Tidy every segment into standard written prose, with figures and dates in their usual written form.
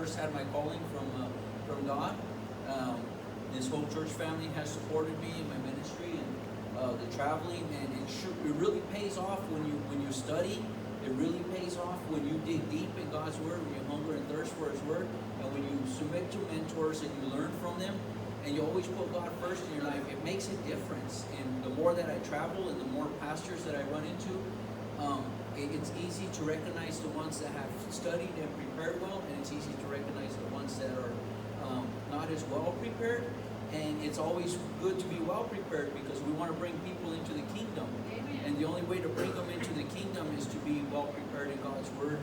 first had my calling from God. This whole church family has supported me in my ministry and the traveling, and it really pays off when you study. It really pays off when you dig deep in God's Word, when you hunger and thirst for His Word, and when you submit to mentors and you learn from them, and you always put God first in your life. It makes a difference. And the more that I travel and the more pastors that I run into, it's easy to recognize the ones that have studied and prepared well, and it's easy to recognize the ones that are not as well prepared. And it's always good to be well prepared because we want to bring people into the kingdom. Amen. And the only way to bring them into the kingdom is to be well prepared in God's Word.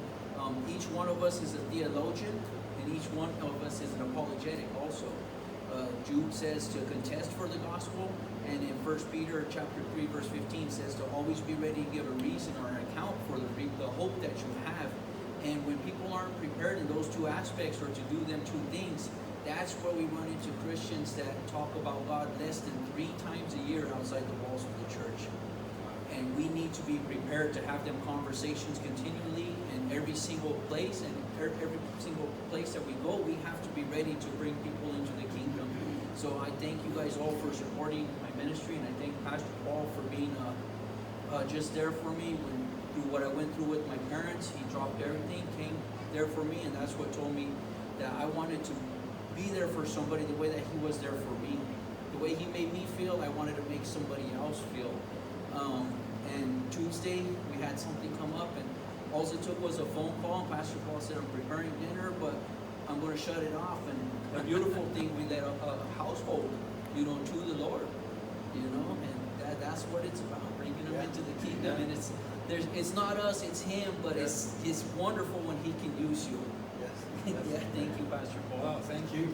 Each one of us is a theologian, and each one of us is an apologetic also. Jude says to contest for the gospel, and in 1 Peter chapter 3 verse 15 says to always be ready to give a reason or an account for the hope that you have. And when people aren't prepared in those two aspects, or to do them two things, that's where we run into Christians that talk about God less than 3 times a year outside the walls of the church. And we need to be prepared to have them conversations continually in every single place, and every single place that we go, we have to be ready to bring people into the kingdom. So I thank you guys all for supporting my ministry, and I thank Pastor Paul for being just there for me through what I went through with my parents. He dropped everything, came there for me, and that's what told me that I wanted to be there for somebody the way that he was there for me. The way he made me feel, I wanted to make somebody else feel. And Tuesday, we had something come up, and all it took was a phone call. Pastor Paul said, I'm preparing dinner, but I'm going to shut it off. And a beautiful thing, we led a household, to the Lord, and that's what it's about, bringing them into the kingdom. And it's not us, it's Him, but it's wonderful when He can use you. Yes. Yeah, thank you, Pastor Paul. Oh, thank you.